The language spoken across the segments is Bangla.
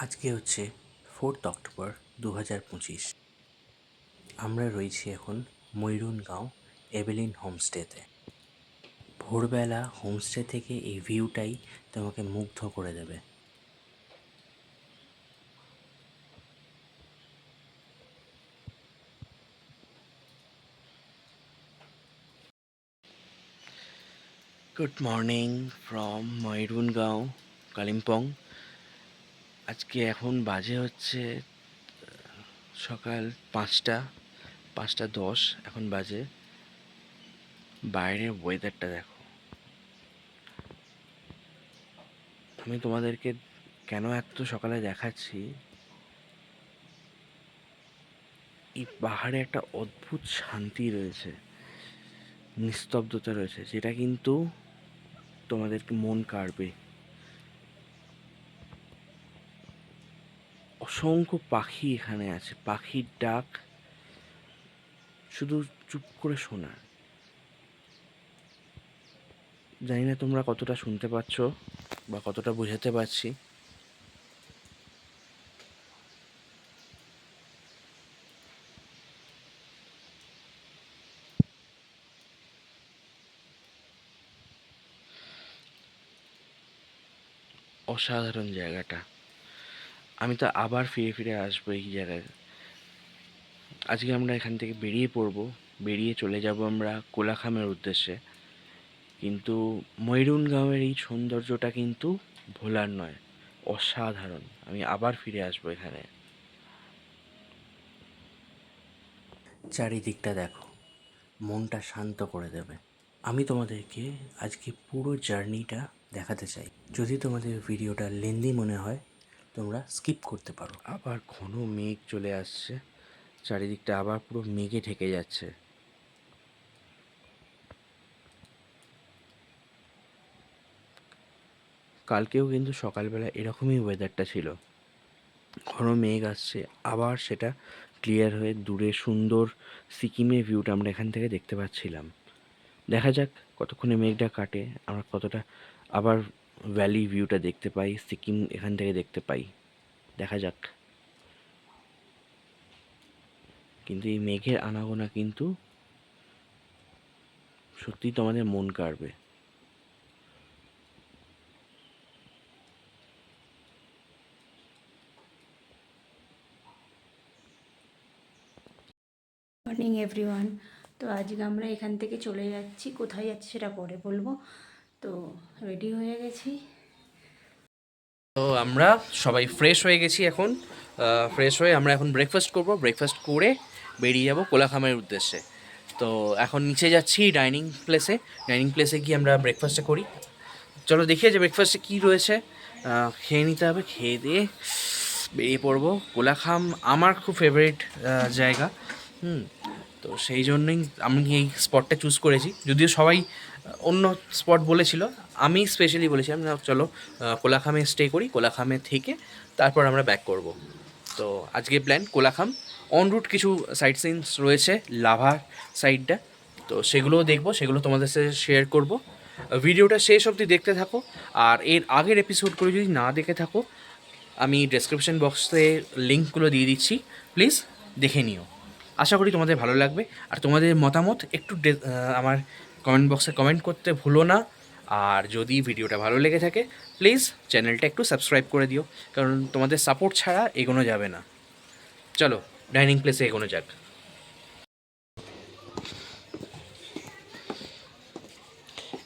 আজকে হচ্ছে 4th অক্টোবর 2025। আমরা রয়েছি এখন ময়ূরনগাঁও এভেলিন হোমস্টেতে। ভোরবেলা হোমস্টে থেকে এই ভিউটাই তোমাকে মুগ্ধ করে দেবে। গুড মর্নিং ফ্রম ময়ূরনগাঁও কালিম্পং। আজকে এখন বাজে হচ্ছে সকাল 5টা 10 এখন বাজে। বাইরের ওয়েদারটা দেখো। আমি তোমাদেরকে কেন এত সকালে দেখাচ্ছি, এই পাহাড়ে একটা অদ্ভুত শান্তি রয়েছে, নিস্তব্ধতা রয়েছে, যেটা কিন্তু তোমাদেরকে মন কাড়বে। অসংখ্য পাখি এখানে আছে, পাখির ডাক শুধু চুপ করে শোনা। জানি না তোমরা কতটা শুনতে পাচ্ছ বা কতটা বোঝাতে পারছি। অসাধারণ জায়গাটা। আমি তো আবার ফিরে ফিরে আসবো এই জায়গায়। আজকে আমরা এখান থেকে বেরিয়ে পড়বো, বেরিয়ে চলে যাব আমরা কোলাখামের উদ্দেশ্যে। কিন্তু ময়ূরনগাঁওয়ের এই সৌন্দর্যটা কিন্তু ভোলার নয়, অসাধারণ। আমি আবার ফিরে আসবো এখানে। চারিদিকটা দেখো, মনটা শান্ত করে দেবে। আমি তোমাদেরকে আজকে পুরো জার্নিটা দেখাতে চাই। যদি তোমাদের ভিডিওটা লেন্দি মনে হয় তোমরা স্কিপ করতে পারো। আবার ঘন মেঘ চলে আসছে, চারিদিকটা আবার পুরো মেঘে ঢেকে যাচ্ছে। কালকেও কিন্তু সকালবেলা এরকমই ওয়েদারটা ছিল, ঘন মেঘ আসছে, আবার সেটা ক্লিয়ার হয়ে দূরে সুন্দর সিকিমের ভিউটা আমরা এখান থেকে দেখতে পাচ্ছিলাম। দেখা যাক কতক্ষণে মেঘটা কাটে, আমরা কতটা আবার ভ্যালি ভিউটা দেখতে পাই, সিকিম এখান থেকে দেখতে পাই। দেখা যাক। কিন্তু এই মেঘের আনাগোনা কিন্তু সত্যিই তোমাদের মন কাড়বে। Morning everyone. তো আজকে আমরা এখান থেকে চলে যাচ্ছি, কোথায় যাচ্ছি সেটা পরে বলবো। তো রেডি হয়ে গেছি। তো আমরা সবাই ফ্রেশ হয়ে গেছি এখন। ফ্রেশ হয়ে আমরা এখন ব্রেকফাস্ট করব, ব্রেকফাস্ট করে বেরিয়ে যাব কোলাখামের উদ্দেশ্যে। তো এখন নিচে যাচ্ছি ডাইনিং প্লেসে। ডাইনিং প্লেসে গিয়ে আমরা ব্রেকফাস্টটা করি। চলো দেখিয়ে যে ব্রেকফাস্টে কী রয়েছে, খেয়ে নিতে হবে। খেয়ে দিয়ে বেরিয়ে পড়বো। কোলাখাম আমার খুব ফেভারিট জায়গা। তো সেই জন্যই আমি এই স্পটটা চুজ করেছি, যদিও সবাই অন্য স্পট বলেছিল, আমি স্পেশালি বলেছিলাম না চলো কোলাখামে স্টে করি, কোলাখামে থেকে তারপর আমরা ব্যাক করব। তো আজকে প্ল্যান কোলাখাম। অন রুট কিছু সাইট সিনস রয়েছে লাভা সাইডটা, তো সেগুলোও দেখবো, সেগুলো তোমাদের সাথে শেয়ার করব। ভিডিওটা শেষ অবধি দেখতে থাকো। আর এর আগের এপিসোডগুলো যদি না দেখে থাকো, আমি ডেসক্রিপশন বক্সে লিঙ্কগুলো দিয়ে দিচ্ছি, প্লিজ দেখে নিও। আশা করি তোমাদের ভালো লাগবে। আর তোমাদের মতামত একটু আমার কমেন্ট বক্সে কমেন্ট করতে ভুলো না। আর যদি ভিডিওটা ভালো লেগে থাকে প্লিজ চ্যানেলটা একটু সাবস্ক্রাইব করে দিও, কারণ তোমাদের সাপোর্ট ছাড়া এগোনো যাবে না। চলো ডাইনিং প্লেসে এগোনো যাক।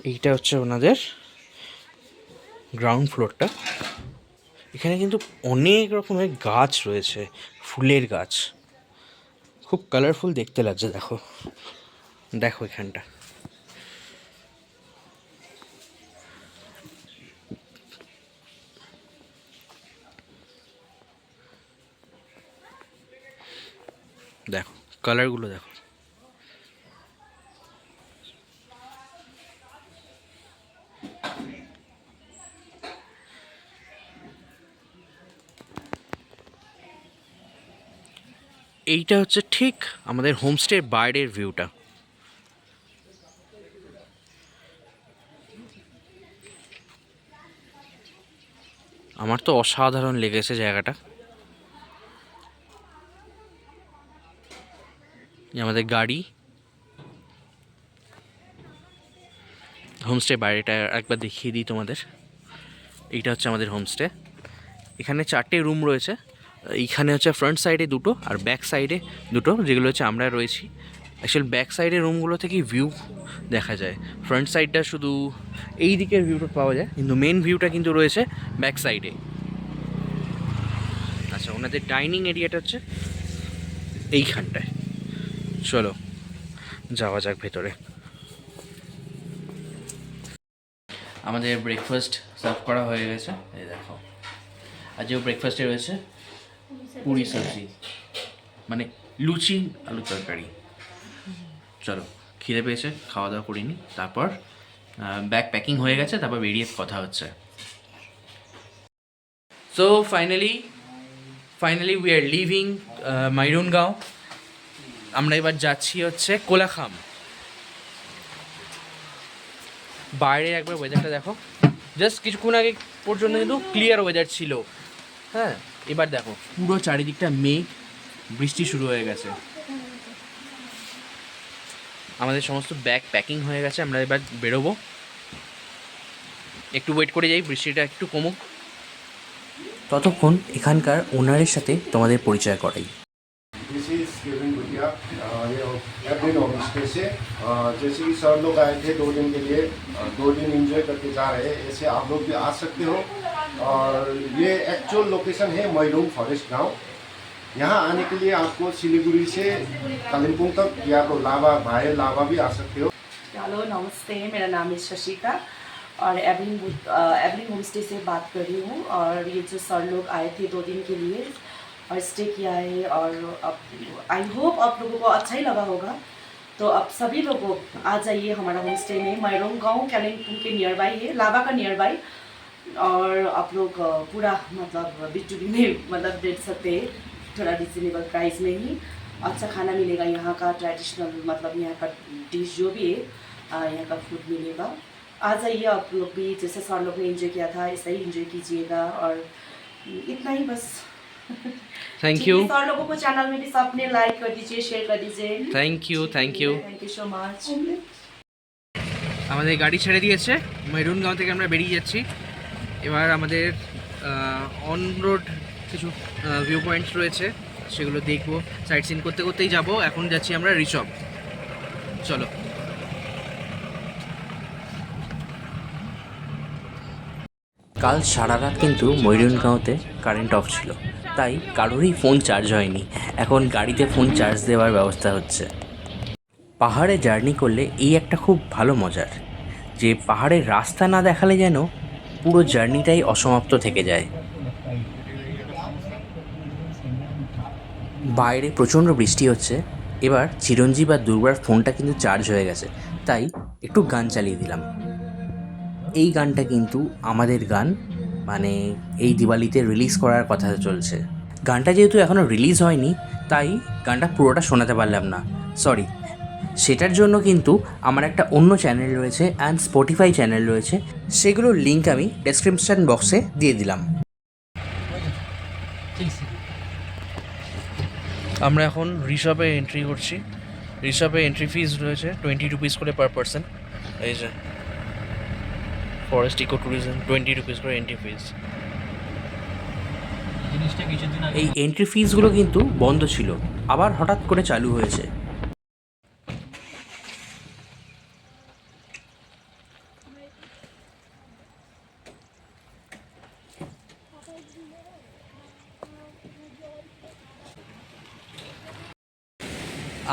এইটা হচ্ছে ওনাদের গ্রাউন্ড ফ্লোরটা। এখানে কিন্তু অনেক রকমের গাছ রয়েছে, ফুলের গাছ, খুব কালারফুল দেখতে লাগছে। দেখো দেখো এখানটা। দেখো কালারগুলো দেখো। এইটা হচ্ছে ঠিক আমাদের হোমস্টের বাইরের ভিউটা। আমার তো অসাধারণ লেগেছে জায়গাটা। এই আমাদের গাড়ি, হোমস্টে বাইরেটা একবার দেখিয়ে দিই তোমাদের। এইটা হচ্ছে আমাদের হোমস্টে। এখানে 4টে রুম রয়েছে। এইখানে হচ্ছে ফ্রন্ট সাইডে 2টো আর ব্যাক সাইডে 2টো, যেগুলো হচ্ছে আমরা রয়েছি। অ্যাকচুয়ালি ব্যাক সাইডের রুমগুলো থেকেই ভিউ দেখা যায়, ফ্রন্ট সাইডটা শুধু এই দিকের ভিউটা পাওয়া যায়, কিন্তু মেন ভিউটা কিন্তু রয়েছে ব্যাক সাইডে। আচ্ছা, ওনাদের ডাইনিং এরিয়াটা হচ্ছে এইখানটায়। চলো যাওয়া যাক ভেতরে। আমাদের ব্রেকফাস্ট সার্ভ করা হয়ে গেছে, এই দেখো। আজও ব্রেকফাস্টে রয়েছে পুরি সবজি, মানে লুচি আলু তরকারি। চলো, খিদে পেয়েছে, খাওয়া দাওয়া করিনি, তারপর ব্যাগ প্যাকিং হয়ে গেছে, তারপর বেরিয়ে কথা হচ্ছে। So finally we are leaving মাইরুনগাঁও। আমরা এবার যাচ্ছি হচ্ছে কোলাখাম। বাইরে একবার ওয়েদারটা দেখো, জাস্ট কিছুক্ষণ আগে পর্যন্ত কিন্তু ক্লিয়ার ওয়েদার ছিল, হ্যাঁ। এবার দেখো পুরো চারিদিকটা মেঘ, বৃষ্টি শুরু হয়ে গেছে। আমাদের সমস্ত ব্যাগ প্যাকিং হয়ে গেছে, আমরা এবার বেরোবো। একটু ওয়েট করে যাই, বৃষ্টিটা একটু কমুক। ততক্ষণ এখানকার ওনারের সাথে তোমাদের পরিচয় করাই। दिस इज केविन भुटिया, ये एवरेन होम स्टे से जैसे कि सर लोग आए थे 2 दिन के लिए, 2 दिन एंजॉय करके जा रहे हैं, ऐसे आप लोग भी आ सकते हो। और ये एक्चुअल लोकेशन है मैरुंग फॉरेस्ट गांव। यहाँ आने के लिए आपको सिलीगुड़ी से कालिम्पोंग तक या तो लाभा भाई लाभा भी आ सकते हो। हेलो नमस्ते, मेरा नाम है शशिका और एवलिन होम स्टे से बात कर रही हूँ। और ये जो सर लोग आए थे 2 दिन के लिए और स्टे किया है, और अब आई होप आप लोगों को अच्छा ही लगा होगा। तो अब सभी लोग आ जाइए हमारा होम स्टे में। मैरोंग गाँव कालिम्पोंग के नियर बाई है, लाभा का नियर बाई। और आप लोग पूरा मतलब B2B में मतलब देख सकते हैं, थोड़ा रिजनेबल प्राइस में ही अच्छा खाना मिलेगा। यहाँ का ट्रेडिशनल मतलब यहाँ का डिश जो भी है, यहाँ का फूड मिलेगा। आ जाइए आप लोग भी, जैसे सर लोग ने एंजॉय किया था ऐसा ही एंजॉय कीजिएगा। और इतना ही बस। थैंक यू, सर लोगों को चैनल में भी सबने लाइक कर दीजिए, शेयर कर दीजिए। Thank you. Thank you so much. আমাদের গাড়ি ছেড়ে দিয়েছে, ময়ূরনগাঁও থেকে আমরা বেরিয়ে যাচ্ছি। এবার আমাদের অন রোড কিছু ভিউ পয়েন্টস রয়েছে, সেগুলো দেখবো। সাইট সিন করতে করতেই যাব। এখন যাচ্ছি আমরা ঋষভ। চলো। কাল সারা রাত কিন্তু ময়ূরনগাঁওতে কারেন্ট অফ ছিল, তাই কারোরই ফোন চার্জ হয়নি। এখন গাড়িতে ফোন চার্জ দেওয়ার ব্যবস্থা হচ্ছে। পাহাড়ে জার্নি করলে এই একটা খুব ভালো মজার, যে পাহাড়ের রাস্তা না দেখালে যেন পুরো জার্নিটাই অসমাপ্ত থেকে যায়। বাইরে প্রচণ্ড বৃষ্টি হচ্ছে। এবার চিরঞ্জীব আর দুর্গার ফোনটা কিন্তু চার্জ হয়ে গেছে, তাই একটু গান চালিয়ে দিলাম। এই গানটা কিন্তু আমাদের গান, মানে এই দিওয়ালিতে রিলিজ করার কথা চলছে। গানটা যেহেতু এখনও রিলিজ হয়নি, তাই গানটা পুরোটা শোনাতে পারলাম না, সরি। সেটার জন্য কিন্তু আমার একটা অন্য চ্যানেল রয়েছে অ্যান্ড স্পটিফাই চ্যানেল রয়েছে, সেগুলোর লিঙ্ক আমি ডেসক্রিপশান বক্সে দিয়ে দিলাম। আমরা এখন ঋষভে এন্ট্রি করছি। ঋষভে এন্ট্রি ফিস রয়েছে 20 রুপিস করে পার পারসন। এই যে ফরেস্ট ইকো ট্যুরিজম 20 রুপিস করে এন্ট্রি ফিস। এই এন্ট্রি ফিসগুলো কিন্তু বন্ধ ছিল, আবার হঠাৎ করে চালু হয়েছে।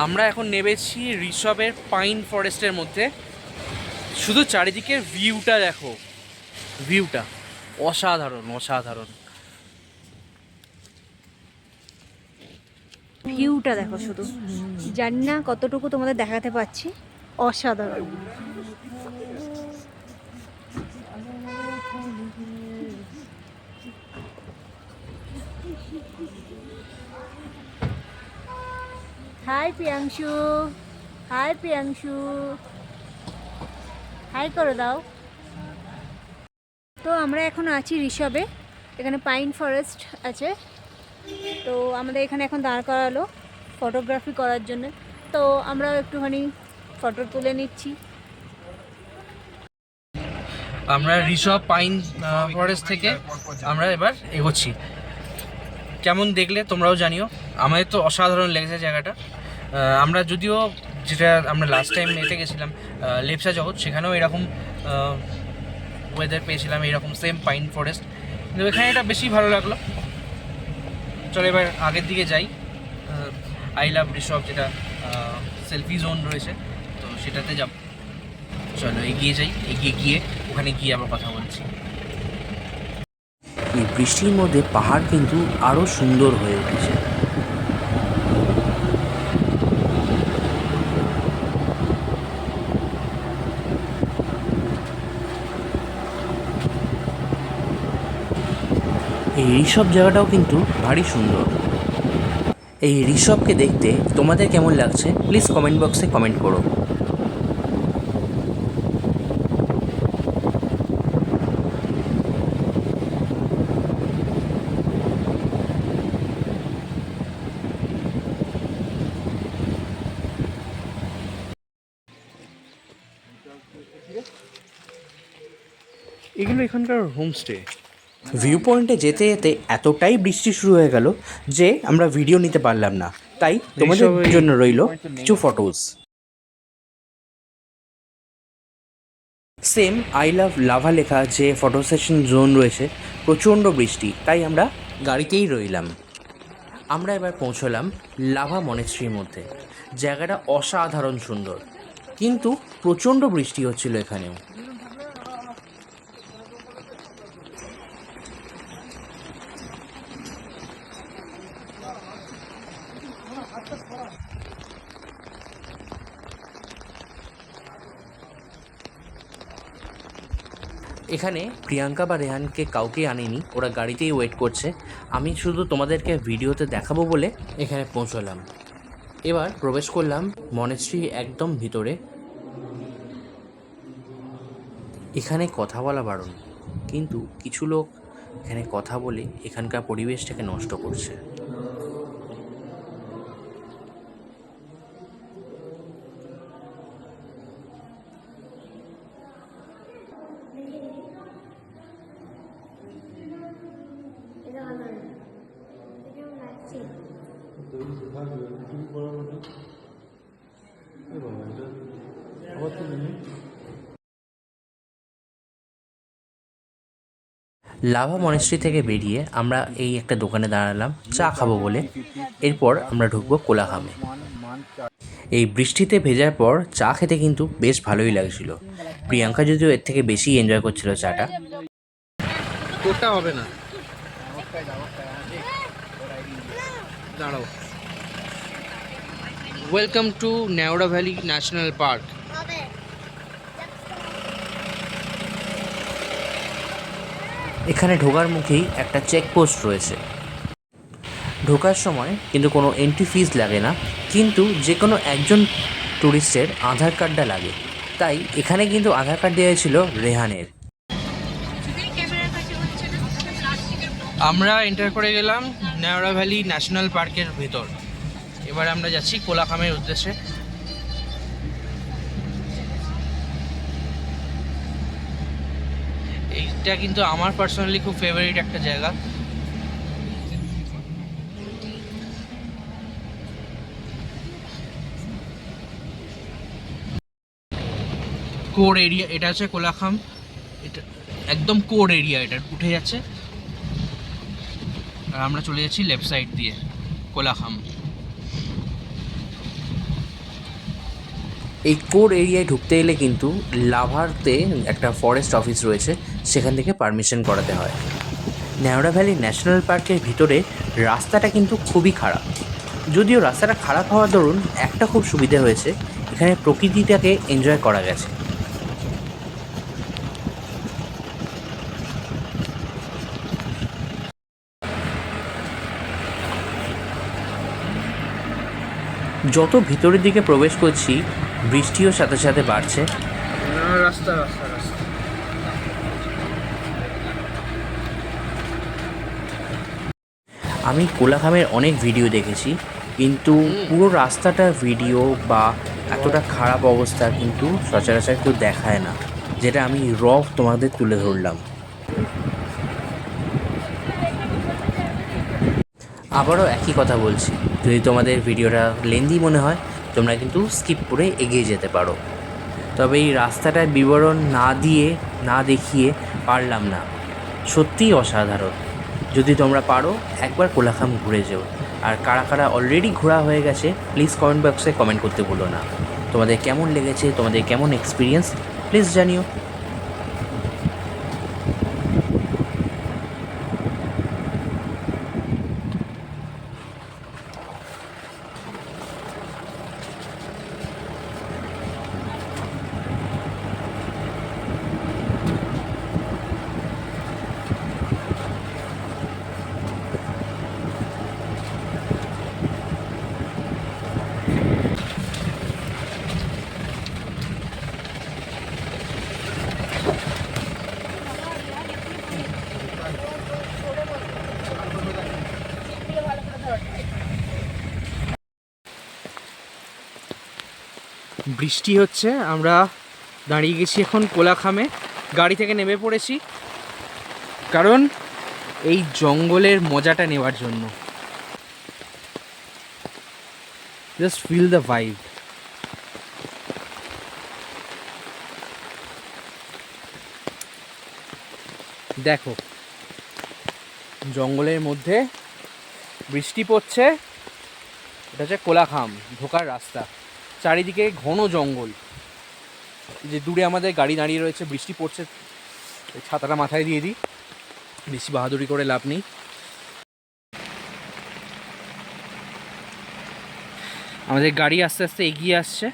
আমরা এখন নেমেছি ঋষভের পাইন ফরেস্টের মধ্যে। শুধু চারিদিকের ভিউটা দেখো, ভিউটা অসাধারণ অসাধারণ। ভিউটা দেখো শুধু, জানি না কতটুকু তোমাদের দেখাতে পাচ্ছি, অসাধারণ। Hi Priyanshu, hi Priyanshu, hi করে দাও। তো আমরা এখন আছি ঋষভে। এখানে পাইন ফরেস্ট আছে। তো আমাদের এখানে এখন দাঁড় করালো ফটোগ্রাফি করার জন্য, তো আমরাও একটুখানি ফটো তুলে নিচ্ছি। আমরা ঋষভ পাইন ফরেস্ট থেকে আমরা এবার এগোচ্ছি। কেমন দেখলে তোমরাও জানিও, আমাদের তো অসাধারণ লেগেছে জায়গাটা। আমরা যদিও যেটা আমরা লাস্ট টাইম এতে গেছিলাম লেপসা জগৎ, সেখানেও এরকম ওয়েদার পেয়েছিলাম, এরকম সেম পাইন ফরেস্ট, কিন্তু এখানে এটা বেশি ভালো লাগলো। চলো এবার আগের দিকে যাই। আই লাভ ঋষভ যেটা সেলফি জোন রয়েছে, তো সেটাতে যাব। চলো এগিয়ে যাই, এগিয়ে গিয়ে ওখানে গিয়ে আবার কথা বলছি। এই বৃষ্টির মধ্যে পাহাড় কিন্তু আরও সুন্দর হয়ে উঠেছে। এই ঋষভ জায়গাটাও কিন্তু ভারী সুন্দর। এই ঋষভকে দেখতে তোমাদের কেমন লাগছে প্লিজ কমেন্ট বক্সে কমেন্ট করো। এগুলো এখানকার হোমস্টে। ভিউ পয়েন্টে যেতে যেতে এতটাই বৃষ্টি শুরু হয়ে গেল যে আমরা ভিডিও নিতে পারলাম না, তাই তোমাদের জন্য রইল কিছু photos. Same I love lava লেখা যে ফটো সেশন জোন রয়েছে, প্রচণ্ড বৃষ্টি, তাই আমরা গাড়িতেই রইলাম। আমরা এবার পৌঁছলাম লাভা মনেস্ট্রির মধ্যে। জায়গাটা অসাধারণ সুন্দর, কিন্তু প্রচণ্ড বৃষ্টি হচ্ছিল এখানেও। এখানে প্রিয়াঙ্কা বা রেহানকে কাউকে আনেনি, ওরা গাড়িতেই ওয়েট করছে। আমি শুধু তোমাদেরকে ভিডিওতে দেখাবো বলে এখানে পৌঁছলাম। এবার প্রবেশ করলাম মনেস্ট্রি একদম ভিতরে। এখানে কথা বলা বারণ, কিন্তু কিছু লোক এখানে কথা বলে এখানকার পরিবেশটাকে নষ্ট করছে। লাভা মনেস্ট্রি থেকে বেরিয়ে আমরা এই একটা দোকানে দাঁড়ালাম চা খাবো বলে। এরপর আমরা ঢুকবো কোলাখামে। এই বৃষ্টিতে ভেজার পর চা খেতে কিন্তু বেশ ভালোই লাগছিল। প্রিয়াঙ্কা যদিও এর থেকে বেশি এনজয় করছিল চাটা। তোরটা হবে না, দাঁড়াও। Welcome to Neora valley national park. এখানে ঢোকার মুখেই একটা চেকপোস্ট রয়েছে। ঢোকার সময় কিন্তু কোনো এন্ট্রি ফিস লাগে না, কিন্তু যে কোনো একজন ট্যুরিস্টের আধার কার্ডটা লাগে। তাই এখানে কিন্তু আধার কার্ড দেওয়া ছিল রেহানের। আমরা এন্টার করে গেলাম নেওড়া ভ্যালি ন্যাশনাল পার্কের ভেতর। এবার আমরা যাচ্ছি কোলাখামের উদ্দেশ্যে। এইটা কিন্তু আমার পার্সোনালি খুব ফেভারিট একটা জায়গা। কোর এরিয়া এটা হচ্ছে কোলাখাম, এটা একদম কোর এরিয়া, এটা উঠে যাচ্ছে। আর আমরা চলে যাচ্ছি লেফট সাইড দিয়ে কোলাখাম। এই কোর এরিয়ায় ঢুকতে গেলে কিন্তু লাভাতে একটা ফরেস্ট অফিস রয়েছে, সেখান থেকে পারমিশন করাতে হয়। নেওড়া ভ্যালি ন্যাশনাল পার্কের ভিতরে রাস্তাটা কিন্তু খুবই খারাপ। যদিও রাস্তাটা খারাপ হওয়ার দরুন একটা খুব সুবিধা হয়েছে, এখানে প্রকৃতিটাকে এনজয় করা গেছে। যত ভিতরের দিকে প্রবেশ করছি বৃষ্টিও সাথে সাথে বাড়ছে। রাস্তা রাস্তা রাস্তা আমি কোলাখামের অনেক ভিডিও দেখেছি, কিন্তু পুরো রাস্তাটার ভিডিও বা এতটা খারাপ অবস্থা কিন্তু সচরাচর কেউ দেখায় না, যেটা আমি তোমাদের তুলে ধরলাম। আবারও একই কথা বলছি, যদি তোমাদের ভিডিওটা লেন্দি মনে হয় তোমরা কিন্তু স্কিপ করে এগিয়ে যেতে পারো। তবে এই রাস্তাটার বিবরণ না দেখিয়ে পারলাম না, সত্যিই অসাধারণ। যদি তোমরা পারো একবার কোলাখাম ঘুরে যেও। আর কারা কারা অলরেডি ঘোরা হয়ে গেছে প্লিজ কমেন্ট বক্সে কমেন্ট করতে ভুলো না। তোমাদের কেমন লেগেছে, তোমাদের কেমন এক্সপিরিয়েন্স প্লিজ জানিও। বৃষ্টি হচ্ছে, আমরা দাঁড়িয়ে গেছি এখন কোলাখামে। গাড়ি থেকে নেমে পড়েছি কারণ এই জঙ্গলের মজাটা নেওয়ার জন্য। Just feel the vibe. দেখো, জঙ্গলের মধ্যে বৃষ্টি পড়ছে, এটা হচ্ছে কোলাখাম ঢোকার রাস্তা। চারিদিকে ঘন জঙ্গল, যে দূরে আমাদের গাড়ি দাঁড়িয়ে রয়েছে, বৃষ্টি পড়ছে, এই ছাতাটা মাথায় দিয়ে দিই, বেশি বাহাদুরি করে লাভ নেই। আমাদের গাড়ি আস্তে আস্তে এগিয়ে আসছে।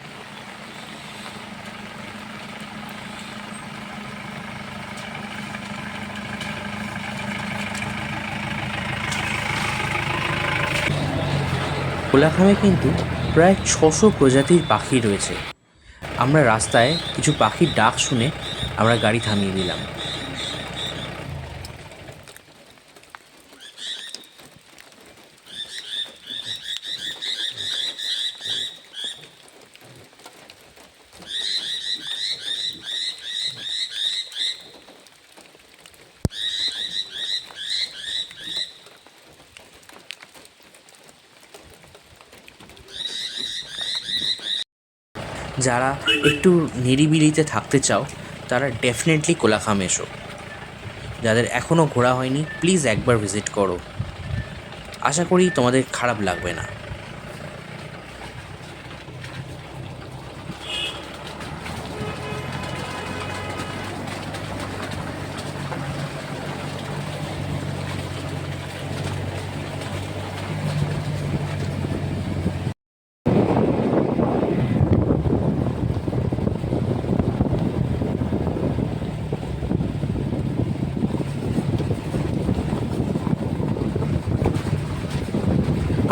কোলাখামে কিন্তু প্রায় 600 প্রজাতির পাখি রয়েছে। আমরা রাস্তায় কিছু পাখির ডাক শুনে আমরা গাড়ি থামিয়ে দিলাম। যারা একটু নিরিবিলিতে থাকতে চাও তারা ডেফিনেটলি কোলাখাম এসো। যাদের এখনও ঘোরা হয়নি প্লিজ একবার ভিজিট করো, আশা করি তোমাদের খারাপ লাগবে না।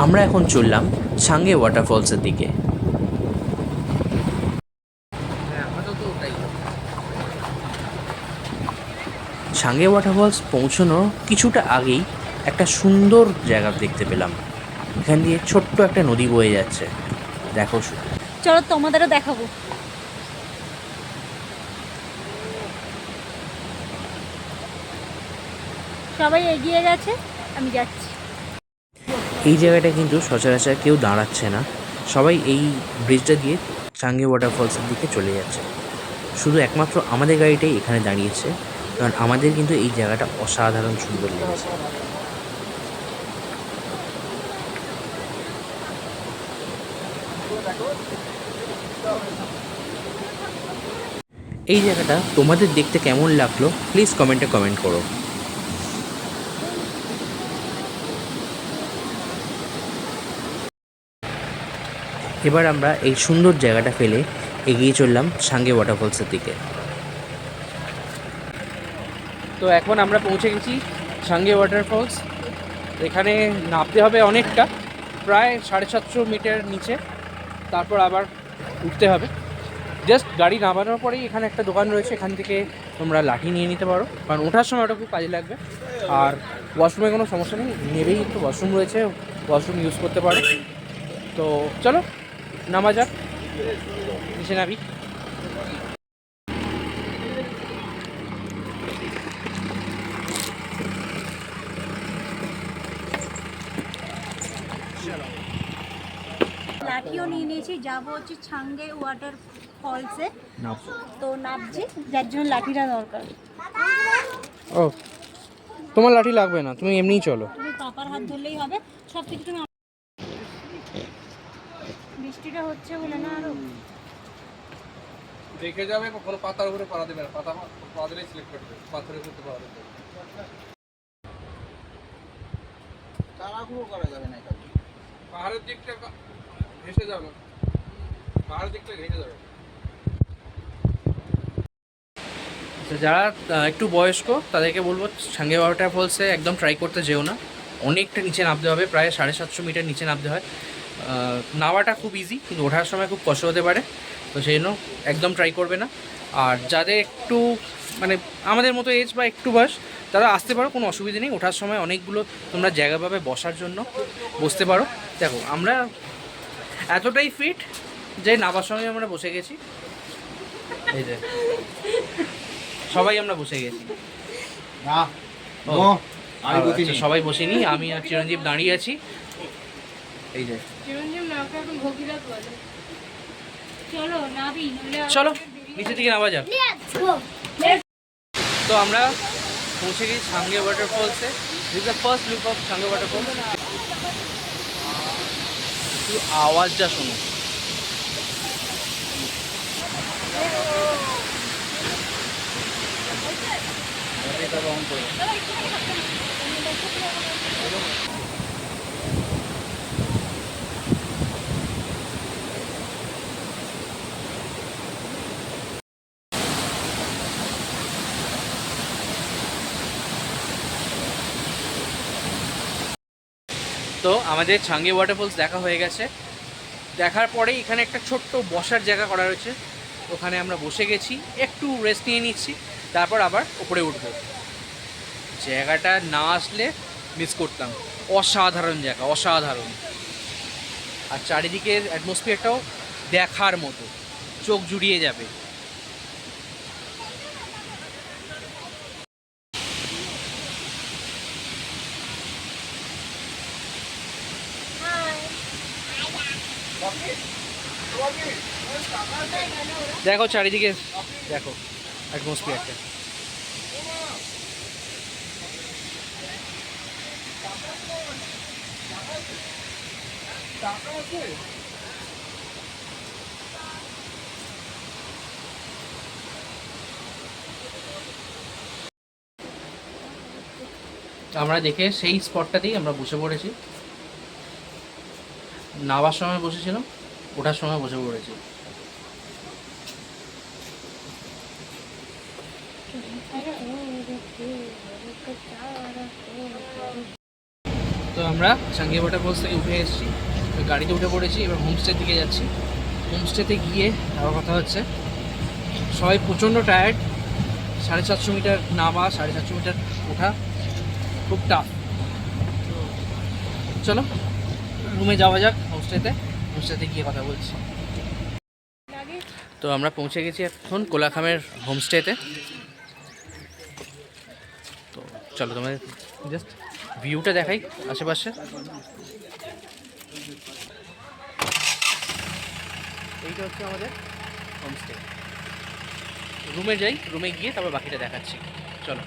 আমরা এখন চললাম ছাঙ্গে ওয়াটারফলসের দিকে। ছাঙ্গে ওয়াটারফলস পৌঁছানোর কিছুটা আগেই একটা সুন্দর জায়গা দেখতে পেলাম। এখান দিয়ে ছোট্ট একটা নদী বয়ে যাচ্ছে, দেখো শুধু। চলো তোমাদেরও দেখাবো। সবাই এগিয়ে গেছে, আমি যাচ্ছি। এই জায়গাটা কিন্তু সচরাচর কেউ দাঁড়াচ্ছে না, সবাই এই ব্রিজটা দিয়ে ছাঙ্গে ওয়াটারফলসের দিকে চলে যাচ্ছে। শুধু একমাত্র আমাদের গাড়িটাই এখানে দাঁড়িয়েছে, কারণ আমাদের কিন্তু এই জায়গাটা অসাধারণ সুন্দর লেগেছে। এই জায়গাটা তোমাদের দেখতে কেমন লাগলো প্লিজ কমেন্টে কমেন্ট করো। এবার আমরা এই সুন্দর জায়গাটা ফেলে এগিয়ে চললাম ছাঙ্গে ওয়াটারফলসের দিকে। তো এখন আমরা পৌঁছে গেছি ছাঙ্গে ওয়াটারফলস। এখানে নামতে হবে অনেকটা, প্রায় 750 মিটার নিচে, তারপর আবার উঠতে হবে। জাস্ট গাড়ি নামানোর পরেই এখানে একটা দোকান রয়েছে, এখান থেকে তোমরা লাঠি নিয়ে নিতে পারো, কারণ ওঠার সময় ওটা খুব কাজে লাগবে। আর ওয়াশরুমে কোনো সমস্যা নেই, নেবেই একটু ওয়াশরুম রয়েছে, ওয়াশরুম ইউজ করতে পারো। তো চলো নামা যাক, নিচে নাবি। লাঠিও নিয়ে নিয়েছি, যাবো হচ্ছে ছাঙ্গে ওয়াটার ফলসে, নাও। তো নামছি, যার জন্য লাঠিটা দরকার। ও তোমার লাঠি লাগবে না, তুমি এমনিই চলো। তুমি পাপার হাত ধরলেই হবে, সব কিছু তুমি। বৃষ্টিটা হচ্ছে বলে না আরো দেখে যাবে, কখনো পাতার উপরে পা দেবে না, পাতা পা দিলেই স্লিপ করবে, পাথরের উপরে পা দেবে। তাড়াহুড়ো করা যাবে না, পাহাড়ের দিকটা ঘেসে যাবে, পাহাড়ের দিকটা ঘেসে যাবে। যারা একটু বয়স্ক তাদেরকে বলবো সাঙ্গে ওয়াটার ফলসে একদম ট্রাই করতে যেও না, অনেকটা নিচে নামতে হবে, প্রায় 750 মিটার নিচে নামতে হয়। নামাটা খুব ইজি, কিন্তু ওঠার সময় খুব কষ্ট হতে পারে, তো সেই জন্য একদম ট্রাই করবে না। আর যাদের একটু মানে আমাদের মতো এজ বা একটু বয়স, তারা আসতে পারো, কোনো অসুবিধা নেই। ওঠার সময় অনেকগুলো তোমরা জায়গা পাবে বসার জন্য, বসতে পারো। দেখো আমরা এতটাই ফিট যে নাবার সঙ্গে আমরা বসে গেছি, এই যে সবাই আমরা বসে গেছি। ও, আচ্ছা, সবাই বসেনি, আমি আর চিরঞ্জীব দাঁড়িয়ে আছি, এই যে। চলো নাবি, চলো নিচের দিকে নামা যাক। তো আমরা পৌঁছে গেছি সাঙ্গে ওয়াটারফলসে। This the first look of Sange waterfalls. একটু আওয়াজটা শোনো। তো আমাদের ছাঙ্গে ওয়াটারফলস দেখা হয়ে গেছে। দেখার পরে এখানে একটা ছোট্ট বসার জায়গা করা রয়েছে, ওখানে আমরা বসে গেছি, একটু রেস্ট নিয়ে নিচ্ছি, তারপর আবার উপরে উঠবো। জায়গাটা না আসলে মিস করতাম, অসাধারণ জায়গা, অসাধারণ। আর চারিদিকের অ্যাটমসফিয়ারটাও দেখার মতো, চোখ জুড়িয়ে যাবে। দেখো চারিদিকে, দেখো অ্যাটমসফিয়ারটা। আমরা দেখে সেই স্পটটাতেই আমরা বসে পড়েছি। নামার সময় বসেছিলাম, ওঠার সময় বসে পড়েছি। তো আমরা সাঙ্গে ওয়াটারফলস থেকে উঠে এসেছি, গাড়িতে উঠে পড়েছি, এবার হোমস্টের দিকে যাচ্ছি। হোমস্টেতে গিয়ে আবার কথা হচ্ছে, সবাই প্রচণ্ড টায়ার্ড, 750 মিটার নামা, 750 মিটার ওঠা খুব টাফ। চলো রুমে যাওয়া যাক, হোমস্টেতে গিয়ে কথা বলছি। তো আমরা পৌঁছে গেছি এখন কোলাখামের হোমস্টেতে। তো চলো তোমাদের জাস্ট ভিউটা দেখাই আশেপাশে। এইটা হচ্ছে আমাদের হোমস্টে। রুমে যাই, রুমে গিয়ে তারপর বাকিটা দেখাচ্ছি। চলো।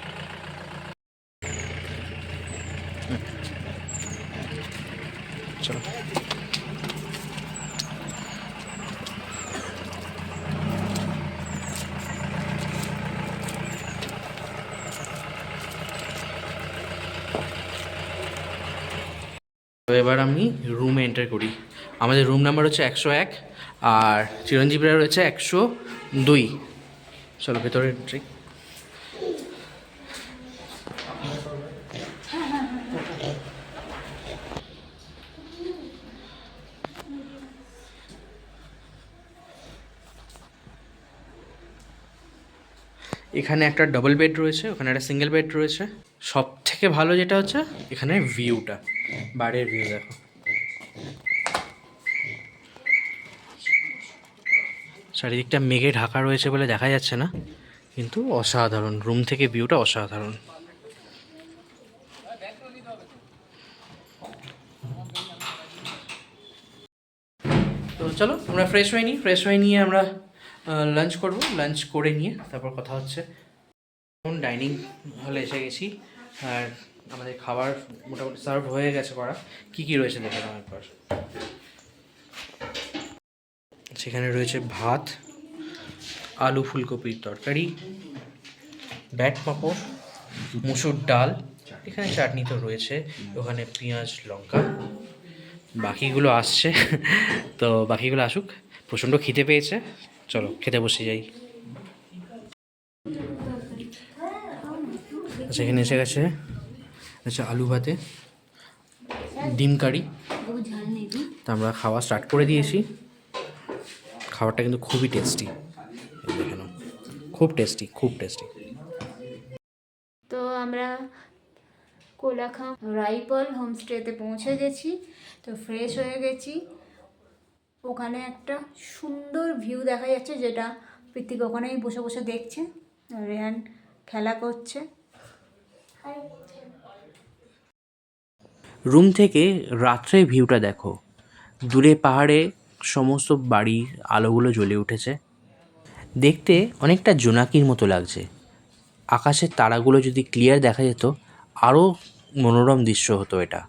চলো। তো এবার আমি রুমে এন্টার করি। আমাদের রুম নাম্বার হচ্ছে 101, আর চিরঞ্জীবরা রয়েছে 102। চলো ভেতরে এন্ট্রি। এখানে একটা ডবল বেড রয়েছে, ওখানে একটা সিঙ্গেল বেড রয়েছে। সব থেকে ভালো যেটা হচ্ছে এখানে ভিউটা, বাইরের ভিউ দেখো। চারিদিকটা মেঘে ঢাকা রয়েছে বলে দেখা যাচ্ছে না, কিন্তু অসাধারণ, রুম থেকে ভিউটা অসাধারণ। তো চলো আমরা ফ্রেশ হয়ে নিয়ে আমরা লাঞ্চ করব। লাঞ্চ করে নিয়ে তারপর কথা হচ্ছে। এখন ডাইনিং হলে এসে গেছি, আর আমাদের খাবার মোটামুটি সার্ভ হয়ে গেছে করা। কী কী রয়েছে দেখে নাও একবার। সেখানে রয়েছে ভাত, আলু ফুলকপির তরকারি, ব্যাট পাঁপড়, মুসুর ডাল, এখানে চাটনি তো রয়েছে, ওখানে পেঁয়াজ লঙ্কা, বাকিগুলো আসছে। তো বাকিগুলো আসুক। প্রচণ্ড খিদে পেয়েছে, চলো খেতে বসে যাই। আচ্ছা, এখানে এসে গেছে আচ্ছা আলু ভাতে ডিম কারি। তো আমরা খাওয়া স্টার্ট করে দিয়েছি। খাবারটা কিন্তু খুবই টেস্টি, দেখে নাও, খুব টেস্টি, খুব টেস্টি। তো আমরা কোলাখাম রাইপল হোমস্টেতে পৌঁছে গেছি। তো ফ্রেশ হয়ে গেছি। ওখানে একটা সুন্দর ভিউ দেখা যাচ্ছে, যেটা পৃথিবী ওখানেই বসে বসে দেখছে। রেহান খেলা করছে। রুম থেকে রাত্রে ভিউটা দেখো, দূরে পাহাড়ে সমস্ত বাড়ির আলোগুলো জ্বলে উঠেছে, দেখতে অনেকটা জোনাকির মতো লাগছে। আকাশের তারাগুলো যদি ক্লিয়ার দেখা যেত আরও মনোরম দৃশ্য হতো এটা।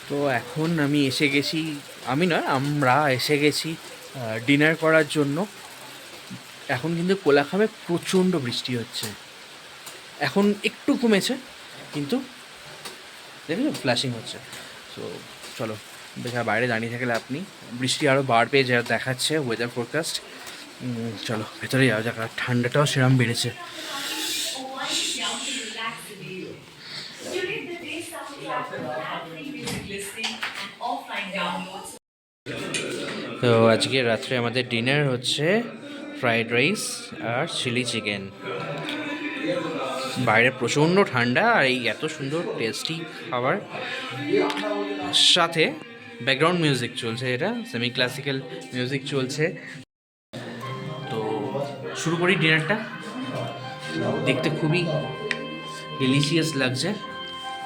তো এখন আমি এসে গেছি, আমি নয় আমরা এসে গেছি ডিনার করার জন্য। এখন কিন্তু কোলাখামে প্রচণ্ড বৃষ্টি হচ্ছে, এখন একটু কমেছে, কিন্তু দেখো ফ্ল্যাশিং হচ্ছে। তো চলো, বেকার বাইরে দাঁড়িয়ে থাকলে আপনি, বৃষ্টি আরও বাড়বে যা দেখাচ্ছে ওয়েদার ফোরকাস্ট। চলো ভেতরে যাওয়া যাক, আর ঠান্ডাটাও সেরকম বেড়েছে। তো আজকে রাত্রে আমাদের ডিনার হচ্ছে ফ্রাইড রাইস আর চিলি চিকেন। বাইরে প্রচণ্ড ঠান্ডা, আর এই এত সুন্দর টেস্টি খাবার, সাথে ব্যাকগ্রাউন্ড মিউজিক চলছে, এটা সেমি ক্লাসিক্যাল মিউজিক চলছে। তো শুরু করি ডিনারটা। দেখতে খুবই ডেলিশিয়াস লাগছে,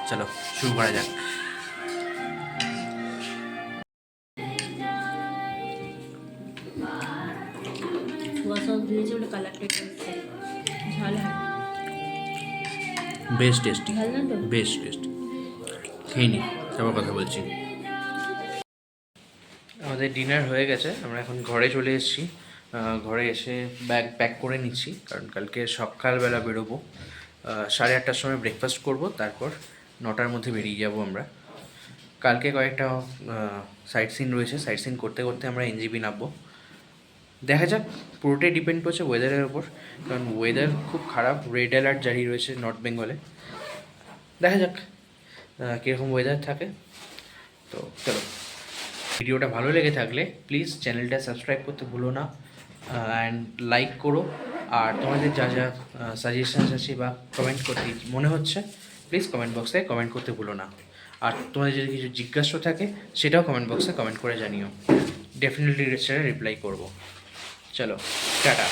চলো শুরু করা যাক। বেশ টেস্টি, বেশ টেস্টি। খেয়ে নি, তারপর কথা বলছি। আমাদের ডিনার হয়ে গেছে, আমরা এখন ঘরে চলে এসেছি। ঘরে এসে ব্যাগ প্যাক করে নিচ্ছি, কারণ কালকে সকালবেলা বেরোবো। 8:30টার সময় ব্রেকফাস্ট করব, তারপর 9টার মধ্যে বেরিয়ে যাব আমরা। কালকে কয়েকটা সাইট সিন রয়েছে, সাইট সিন করতে করতে আমরা এনজিপি নামবো। দেখা যাক, পুরোটাই ডিপেন্ড করছে ওয়েদারের ওপর, কারণ ওয়েদার খুব খারাপ, রেড অ্যালার্ট জারি রয়েছে নর্থ বেঙ্গলে। দেখা যাক কীরকম ওয়েদার থাকে। তো চলো, ভিডিওটা ভালো লেগে থাকলে প্লিজ চ্যানেলটা সাবস্ক্রাইব করতে ভুলো না, অ্যান্ড লাইক করো। আর তোমাদের যা যা সাজেশানস আছে বা কমেন্ট করতে মনে হচ্ছে, প্লিজ কমেন্ট বক্সে কমেন্ট করতে ভুলো না। আর তোমাদের যদি কিছু জিজ্ঞাসা থাকে সেটাও কমেন্ট বক্সে কমেন্ট করে জানিও, ডেফিনেটলি সেটা রিপ্লাই করবো। চলো টাটা।